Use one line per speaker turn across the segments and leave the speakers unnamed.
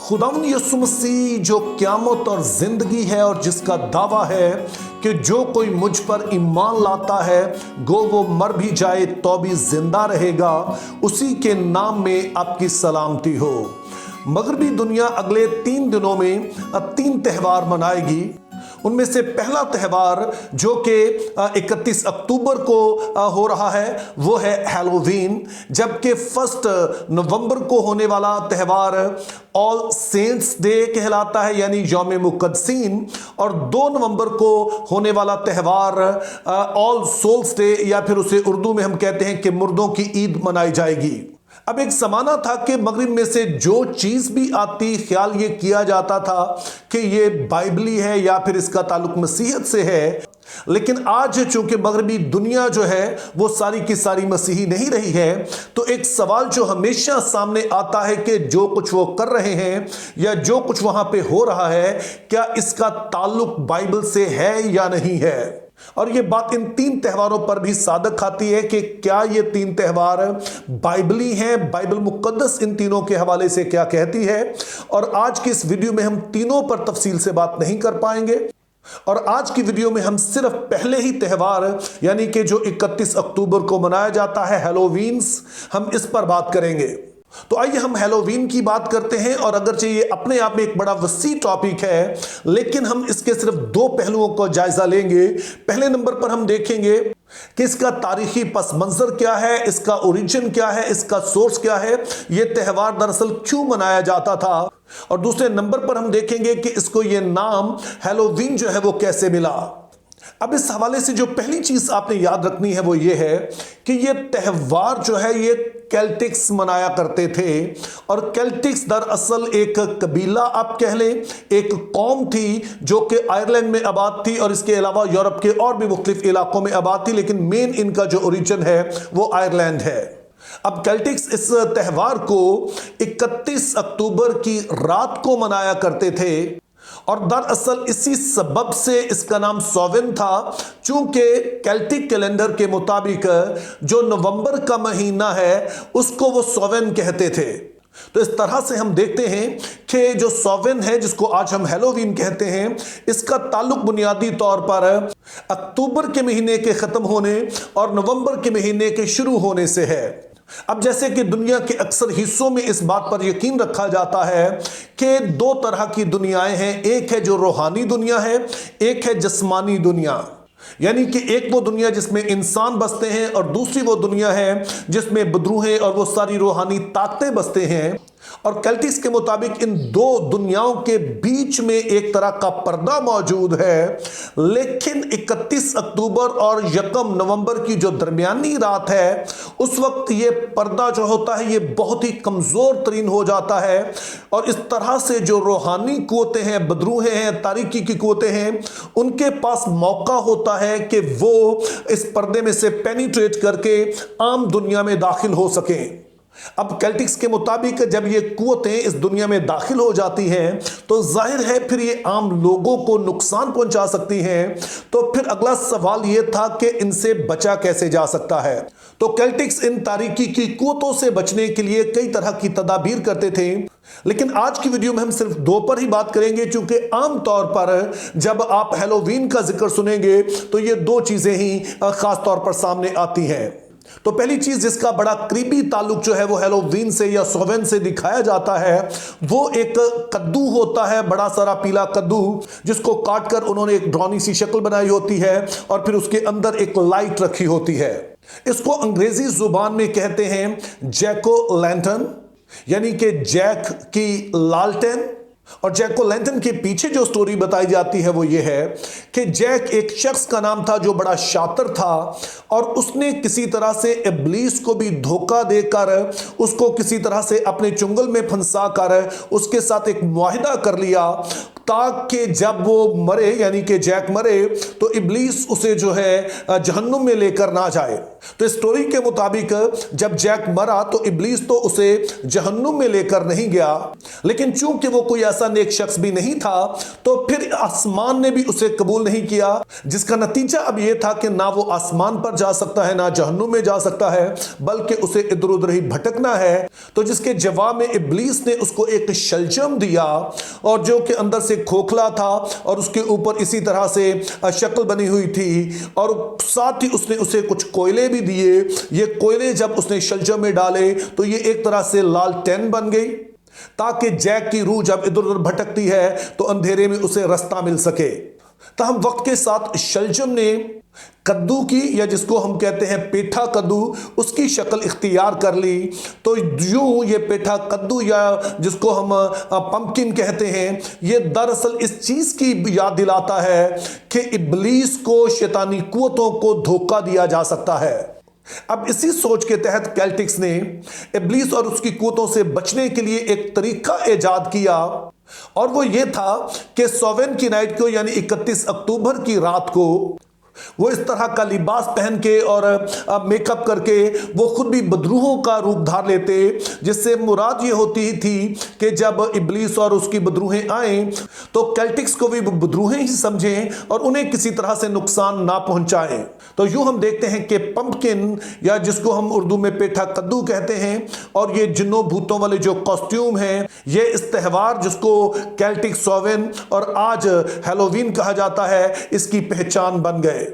खुदावंद यीशु मसीह जो क़यामत और जिंदगी है और जिसका दावा है कि जो कोई मुझ पर ईमान लाता है गो वो मर भी जाए तो भी जिंदा रहेगा, उसी के नाम में आपकी सलामती हो। मगरबी दुनिया अगले 3 दिनों में 3 त्यौहार मनाएगी। उनमें से पहला त्यौहार जो कि 31 अक्टूबर को हो रहा है वो है हैलोवीन, जबकि 1 नवंबर को होने वाला त्यौहार ऑल सेंट्स डे कहलाता है यानी यौम मुक़द्दसीन, और 2 नवंबर को होने वाला त्यौहार ऑल सोल्स डे या फिर उसे उर्दू में हम कहते हैं कि मुर्दों की ईद मनाई जाएगी। अब एक जमाना था कि मगरिब में से जो चीज भी आती ख्याल ये किया जाता था कि ये बाइबली है या फिर इसका ताल्लुक मसीहत से है, लेकिन आज चूंकि मगरबी दुनिया जो है वो सारी की सारी मसीही नहीं रही है, तो एक सवाल जो हमेशा सामने आता है कि जो कुछ वो कर रहे हैं या जो कुछ वहां पे हो रहा है क्या इसका ताल्लुक बाइबल से है या नहीं है। और ये बात इन 3 त्यौहारों पर भी सादक खाती है कि क्या ये 3 त्यौहार बाइबली हैं, बाइबल मुकद्दस इन तीनों के हवाले से क्या कहती है। और आज की इस वीडियो में हम तीनों पर तफसील से बात नहीं कर पाएंगे, और आज की वीडियो में हम सिर्फ पहले ही त्यौहार यानी कि जो 31 अक्टूबर को मनाया जाता है हैलोवीन्स, हम इस पर बात करेंगे। तो आइए हम हैलोवीन की बात करते हैं, और अगरचे ये अपने आप में एक बड़ा वसी टॉपिक है लेकिन हम इसके सिर्फ 2 पहलुओं को जायजा लेंगे। पहले नंबर पर हम देखेंगे कि इसका तारीखी पस मंजर क्या है, इसका ओरिजिन क्या है, इसका सोर्स क्या है, यह त्यौहार दरअसल क्यों मनाया जाता था। और दूसरे नंबर पर हम देखेंगे कि इसको यह नाम हैलोवीन जो है वो कैसे मिला। अब इस हवाले से जो पहली चीज आपने याद रखनी है वो ये है कि ये त्यौहार जो है ये केल्टिक्स मनाया करते थे, और केल्टिक्स दरअसल एक कबीला आप कह लें, एक कौम थी जो कि आयरलैंड में आबाद थी और इसके अलावा यूरोप के और भी मुख्तलिफ इलाकों में आबाद थी, लेकिन मेन इनका जो ओरिजिन है वो आयरलैंड है। अब केल्टिक्स इस त्यौहार को 31 अक्टूबर की रात को मनाया करते थे, और दरअसल इसी सबब से इसका नाम सोवेन था, चूंकि केल्टिक कैलेंडर के मुताबिक जो नवंबर का महीना है उसको वो सोवेन कहते थे। तो इस तरह से हम देखते हैं कि जो सोवेन है जिसको आज हम हैलोवीन कहते हैं, इसका ताल्लुक बुनियादी तौर पर अक्टूबर के महीने के खत्म होने और नवंबर के महीने के शुरू होने से है। अब जैसे कि दुनिया के अक्सर हिस्सों में इस बात पर यकीन रखा जाता है कि 2 तरह की दुनियाएं हैं, एक है जो रूहानी दुनिया है, एक है जिस्मानी दुनिया। यानी कि एक वो दुनिया जिसमें इंसान बसते हैं और दूसरी वो दुनिया है जिसमें बदरूहें और वो सारी रूहानी ताकतें बसते हैं। और केल्टिक्स के मुताबिक इन 2 दुनियाओं के बीच में एक तरह का पर्दा मौजूद है, लेकिन 31 अक्टूबर और 1 नवंबर की जो दरमियानी रात है उस वक्त ये पर्दा जो होता है ये बहुत ही कमज़ोर तरीन हो जाता है, और इस तरह से जो रूहानी कुव्वतें हैं, बदरूहें हैं, तारीकी की कुव्वतें हैं, उनके पास मौका होता है कि वो इस पर्दे में से पेनिट्रेट करके आम दुनिया में दाखिल हो सकें। अब केल्टिक्स के मुताबिक जब ये कुव्वतें इस दुनिया में दाखिल हो जाती हैं तो जाहिर है फिर ये आम लोगों को नुकसान पहुंचा सकती हैं। तो फिर अगला सवाल ये था कि इनसे बचा कैसे जा सकता है। तो केल्टिक्स इन तारीकी की कुव्वतों से बचने के लिए कई तरह की तदाबीर करते थे, लेकिन आज की वीडियो में हम सिर्फ 2 पर ही बात करेंगे, क्योंकि आम तौर पर जब आप हैलोवीन का जिक्र सुनेंगे तो ये 2 चीजें ही खास तौर पर सामने आती हैं। तो पहली चीज जिसका बड़ा करीबी ताल्लुक जो है वो हैलोवीन से या सोवेन से दिखाया जाता है वो एक कद्दू होता है, बड़ा सारा पीला कद्दू जिसको काटकर उन्होंने एक ड्रॉनी सी शक्ल बनाई होती है और फिर उसके अंदर एक लाइट रखी होती है। इसको अंग्रेजी जुबान में कहते हैं जैको लैंटर्न, यानी कि जैक की लालटेन। और जैक ओ लैंटर्न के पीछे जो स्टोरी बताई जाती है वो ये है कि जैक एक शख्स का नाम था जो बड़ा शातिर था, और उसने किसी तरह से इब्लीस को भी धोखा देकर उसको किसी तरह से अपने चुंगल में फंसा कर उसके साथ एक मुआहिदा कर लिया ताकि जब वो मरे यानी कि जैक मरे तो इब्लीस उसे जो है जहन्नुम में लेकर ना जाए। तो स्टोरी के मुताबिक जब जैक मरा तो इब्लीस तो उसे जहन्नुम में लेकर नहीं गया, लेकिन चूंकि वो कोई ऐसा नेक शख्स भी नहीं था तो फिर आसमान ने भी उसे कबूल नहीं किया, जिसका नतीजा अब यह था कि ना वो आसमान पर जा सकता है ना जहन्नुम में जा सकता है, बल्कि उसे इधर उधर ही भटकना है। तो जिसके जवाब में इब्लीस ने उसको एक शलजम दिया और जो कि अंदर से खोखला था और उसके ऊपर इसी तरह से शक्ल बनी हुई थी, और साथ ही उसने उसे कुछ कोयले भी दिए। ये कोयले जब उसने शलजम में डाले तो ये एक तरह से लालटेन बन गई, ताकि जैक की रूह जब इधर उधर भटकती है तो अंधेरे में उसे रास्ता मिल सके। ताहम वक्त के साथ शलजम ने कद्दू की, या जिसको हम कहते हैं पेठा कद्दू, उसकी शक्ल इख्तियार कर ली। तो यूं ये पेठा कद्दू या जिसको हम पंपकिन कहते हैं, ये दरअसल इस चीज की याद दिलाता है कि इब्लीस को, शैतानी कुव्वतों को धोखा दिया जा सकता है। अब इसी सोच के तहत कैल्टिक्स ने इब्लीस और उसकी कुव्वतों से बचने के लिए एक तरीका इजाद किया, और वो ये था कि सोवेन की नाइट को, यानी 31 अक्टूबर की रात को, वो इस तरह का लिबास पहन के और मेकअप करके वो खुद भी बदरूहों का रूप धार लेते, जिससे मुराद ये होती थी कि जब इब्लीस और उसकी बदरूहें आए तो कैल्टिक्स को भी बदरूहें ही समझें और उन्हें किसी तरह से नुकसान ना पहुंचाएं। तो यूं हम देखते हैं कि पंपकिन, या जिसको हम उर्दू में पेठा कद्दू कहते हैं, और ये जिन्नों भूतों वाले जो कॉस्ट्यूम हैं, ये इस त्यौहार जिसको कैल्टिक सोवेन और आज हैलोवीन कहा जाता है, इसकी पहचान बन गए।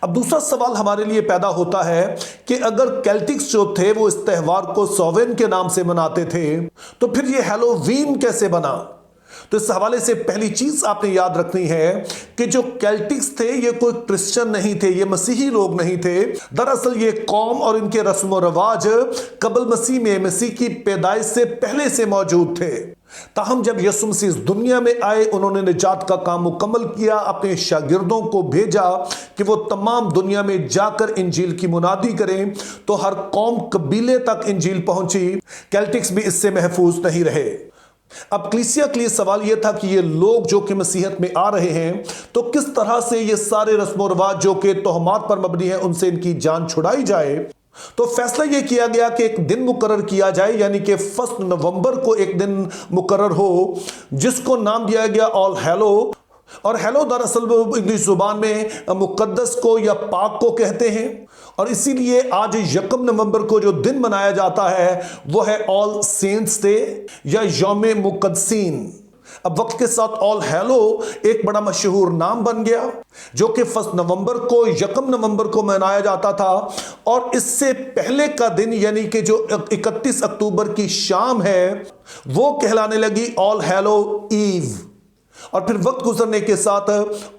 अब दूसरा सवाल हमारे लिए पैदा होता है कि अगर कैल्टिक्स जो थे वो इस त्यौहार को सोवेन के नाम से मनाते थे, तो फिर ये हैलोवीन कैसे बना? तो इस हवाले से पहली चीज आपने याद रखनी है कि जो कैल्टिक्स थे ये कोई क्रिश्चियन नहीं थे, ये मसीही लोग नहीं थे। दरअसल ये कौम और इनके रस्म व रवाज कबल मसीह में, मसीह की पैदाइश से पहले से मौजूद थे। ताहम जब यीशु मसीह इस दुनिया में आए, उन्होंने निजात का काम मुकम्मल किया, अपने शागिर्दों को भेजा कि वो तमाम दुनिया में जाकर इंजील की मुनादी करें, तो हर कौम कबीले तक इंजील पहुंची। कैल्टिक्स भी इससे महफूज नहीं रहे। अब कलीसिया के लिए सवाल यह था कि ये लोग जो कि मसीहत में आ रहे हैं, तो किस तरह से ये सारे रस्म रिवाज जो कि तोहमात पर मबनी है उनसे इनकी जान छुड़ाई जाए। तो फैसला यह किया गया कि एक दिन मुकर्रर किया जाए, यानी कि 1 नवंबर को एक दिन मुकर्रर हो, जिसको नाम दिया गया ऑल हैलो। और हैलो दरअसल इंग्लिश जुबान में मुकद्दस को या पाक को कहते हैं, और इसीलिए आज 1 नवंबर को जो दिन मनाया जाता है वो है ऑल सेंट्स डे या यौम मुकद्दसीन। अब वक्त के साथ ऑल हैलो एक बड़ा मशहूर नाम बन गया, जो कि 1 नवंबर को, 1 नवंबर को मनाया जाता था। और इससे पहले का दिन, यानी कि जो 31 अक्टूबर की शाम है, वो कहलाने लगी ऑल हैलो ईव। और फिर वक्त गुजरने के साथ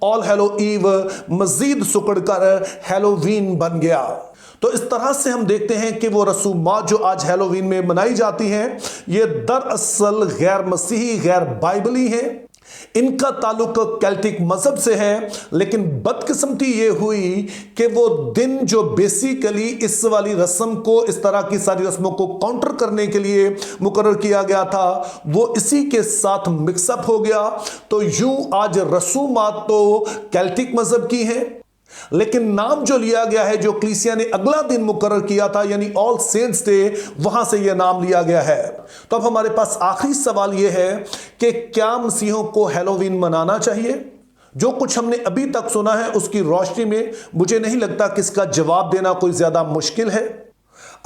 ऑल हैलो ईव मजीद सुकड़कर हैलोवीन बन गया। तो इस तरह से हम देखते हैं कि वो रसूमात जो आज हैलोवीन में मनाई जाती हैं, ये दरअसल गैर मसीही, गैर बाइबली हैं। इनका ताल्लुक कैल्टिक मजहब से है, लेकिन बदकिस्मती ये हुई कि वो दिन जो बेसिकली इस वाली रस्म को, इस तरह की सारी रस्मों को काउंटर करने के लिए मुकर्रर किया गया था, वो इसी के साथ मिक्सअप हो गया। तो यूं आज रसूमात तो कैल्टिक मजहब की हैं, लेकिन नाम जो लिया गया है, जो कलीसिया ने अगला दिन मुकर्रर किया था, यानी ऑल सेंट्स डे, वहां से यह नाम लिया गया है। तो अब हमारे पास आखिरी सवाल यह है कि क्या मसीहों को हैलोवीन मनाना चाहिए? जो कुछ हमने अभी तक सुना है उसकी रोशनी में मुझे नहीं लगता कि इसका जवाब देना कोई ज्यादा मुश्किल है।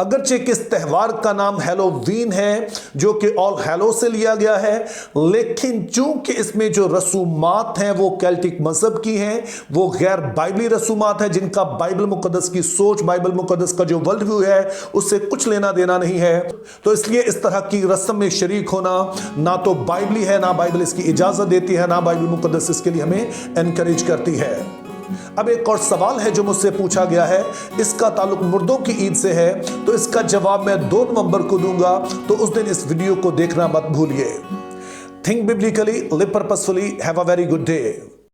अगरचे कि इस त्यौहार का नाम हैलोवीन है, जो कि ऑल हैलो से लिया गया है, लेकिन चूंकि इसमें जो रसूमात हैं वो कैल्टिक मजहब की हैं, वो गैर बाइबली रसूमात हैं, जिनका बाइबल मुकद्दस की सोच, बाइबल मुकद्दस का जो वर्ल्ड व्यू है उससे कुछ लेना देना नहीं है। तो इसलिए इस तरह की रस्म में शरीक होना ना तो बाइबली है, ना बाइबल इसकी इजाजत देती है, ना बाइबल मुकद्दस इसके लिए हमें एनकरेज करती है। अब एक और सवाल है जो मुझसे पूछा गया है, इसका ताल्लुक मुर्दों की ईद से है, तो इसका जवाब मैं 2 नवंबर को दूंगा, तो उस दिन इस वीडियो को देखना मत भूलिए। Think biblically, live purposefully, have a very good day.